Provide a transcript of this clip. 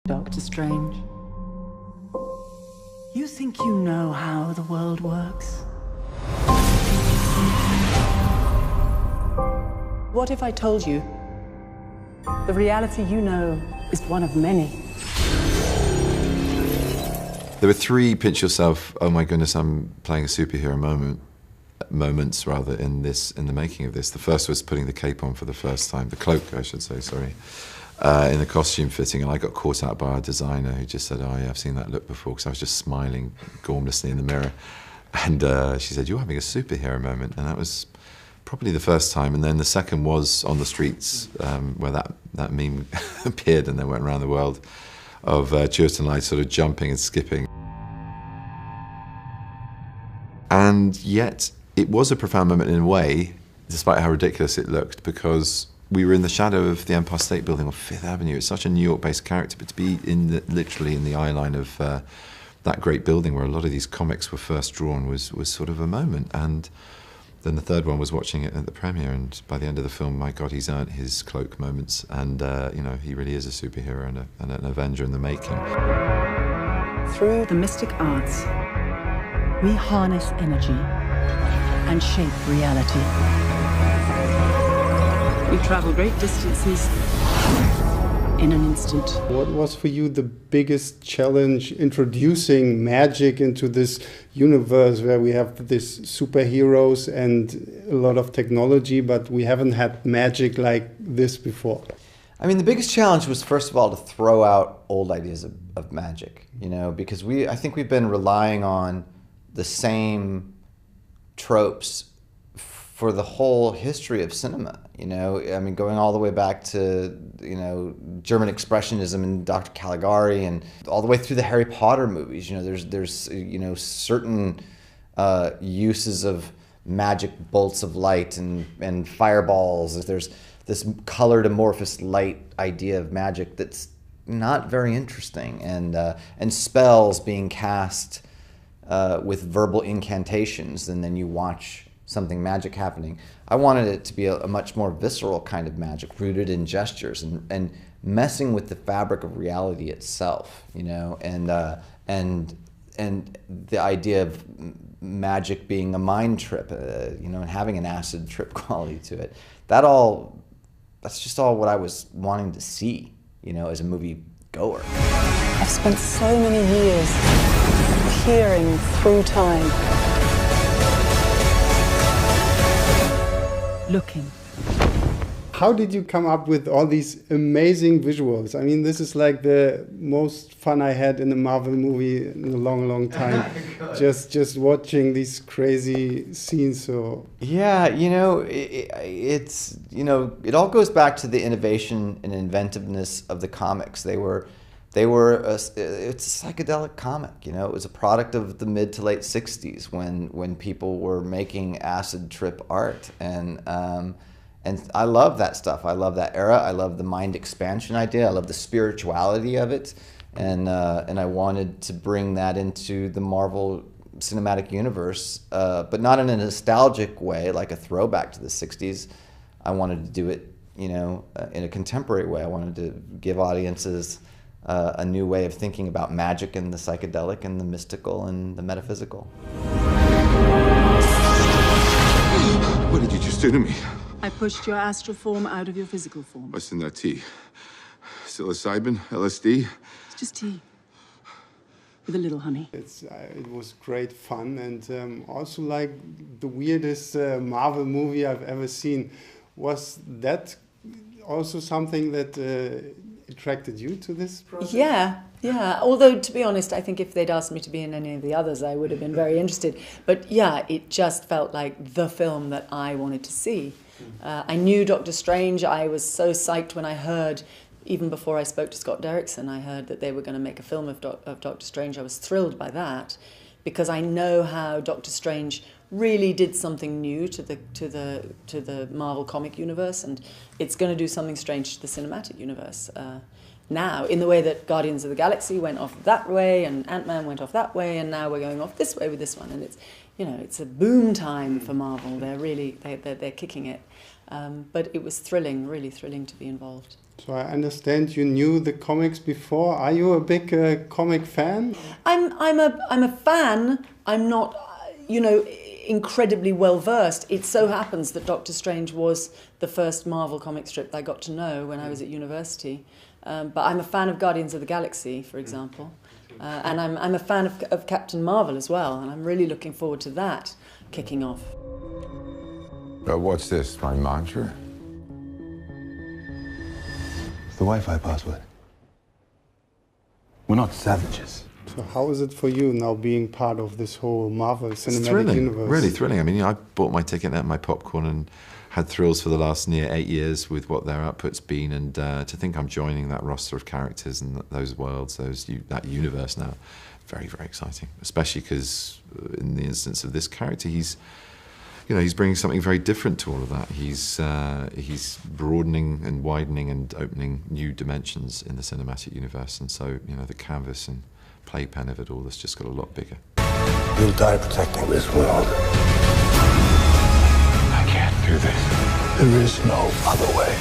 Doctor Strange. You think you know how the world works? What if I told you the reality you know is one of many? There were three pinch yourself, oh my goodness, I'm playing a superhero moments rather in the making of this. The first was putting the cape on for the first time, the cloak I should say, sorry, in the costume fitting, and I got caught out by our designer who just said, oh yeah, I've seen that look before, because I was just smiling gormlessly in the mirror, and she said, you're having a superhero moment, and that was probably the first time. And then the second was on the streets, where that meme appeared and then went around the world, of Chewton Light sort of jumping and skipping. And yet, it was a profound moment in a way, despite how ridiculous it looked, because we were in the shadow of the Empire State Building on Fifth Avenue. It's such a New York-based character, but to be literally in the eye line of that great building where a lot of these comics were first drawn was sort of a moment. And then the third one was watching it at the premiere, and by the end of the film, my God, he's earned his cloak moments, and you know, he really is a superhero and an Avenger in the making. Through the mystic arts, we harness energy and shape reality. We travel great distances in an instant. What was for you the biggest challenge introducing magic into this universe where we have these superheroes and a lot of technology, but we haven't had magic like this before? I mean, the biggest challenge was, first of all, to throw out old ideas of magic, you know, because I think we've been relying on the same tropes for the whole history of cinema, you know. I mean, going all the way back to, you know, German Expressionism and Dr. Caligari, and all the way through the Harry Potter movies. You know, there's you know, certain uses of magic bolts of light and fireballs. There's this colored amorphous light idea of magic that's not very interesting, and spells being cast with verbal incantations, and then you watch something magic happening. I wanted it to be a much more visceral kind of magic, rooted in gestures and messing with the fabric of reality itself, you know, and the idea of magic being a mind trip, you know, and having an acid trip quality to it. That's just all what I was wanting to see, you know, as a movie goer. I've spent so many years peering through time, looking. How did you come up with all these amazing visuals? I mean, this is like the most fun I had in a Marvel movie in a long, long time. just watching these crazy scenes. So yeah, you know, it's, you know, it all goes back to the innovation and inventiveness of the comics. It's a psychedelic comic, you know. It was a product of the mid to late '60s when people were making acid trip art, and I love that stuff. I love that era. I love the mind expansion idea. I love the spirituality of it, and I wanted to bring that into the Marvel Cinematic Universe, but not in a nostalgic way, like a throwback to the '60s. I wanted to do it, you know, in a contemporary way. I wanted to give audiences a new way of thinking about magic and the psychedelic and the mystical and the metaphysical. What did you just do to me? I pushed your astral form out of your physical form. What's in that tea? Psilocybin? LSD? It's just tea with a little honey. It was great fun, and also like the weirdest Marvel movie I've ever seen. Was that also something that attracted you to this project? Yeah. Although, to be honest, I think if they'd asked me to be in any of the others, I would have been very interested. But yeah, it just felt like the film that I wanted to see. I knew Doctor Strange. I was so psyched when I heard, even before I spoke to Scott Derrickson, I heard that they were going to make a film of Doctor Strange. I was thrilled by that, because I know how Doctor Strange really did something new to the Marvel comic universe, and it's going to do something strange to the cinematic universe now, in the way that Guardians of the Galaxy went off that way and Ant-Man went off that way, and now we're going off this way with this one, and it's, you know, it's a boom time for Marvel. They're really they're kicking it, but it was thrilling, really thrilling to be involved. So I understand you knew the comics before. Are you a big comic fan? I'm a fan. I'm not, incredibly well versed. It so happens that Doctor Strange was the first Marvel comic strip that I got to know when I was at university. But I'm a fan of Guardians of the Galaxy, for example. And I'm a fan of Captain Marvel as well, and I'm really looking forward to that kicking off. What's this, my mantra? It's the Wi-Fi password. We're not savages. So how is it for you now being part of this whole Marvel cinematic universe? Really thrilling. I mean, I bought my ticket and my popcorn and had thrills for the last near 8 years with what their output's been, and to think I'm joining that roster of characters and those worlds, that universe now, very, very exciting. Especially because in the instance of this character, he's bringing something very different to all of that. He's broadening and widening and opening new dimensions in the cinematic universe, and so the canvas and playpen of it all has just got a lot bigger. You'll die protecting this world. I can't do this. There is no other way.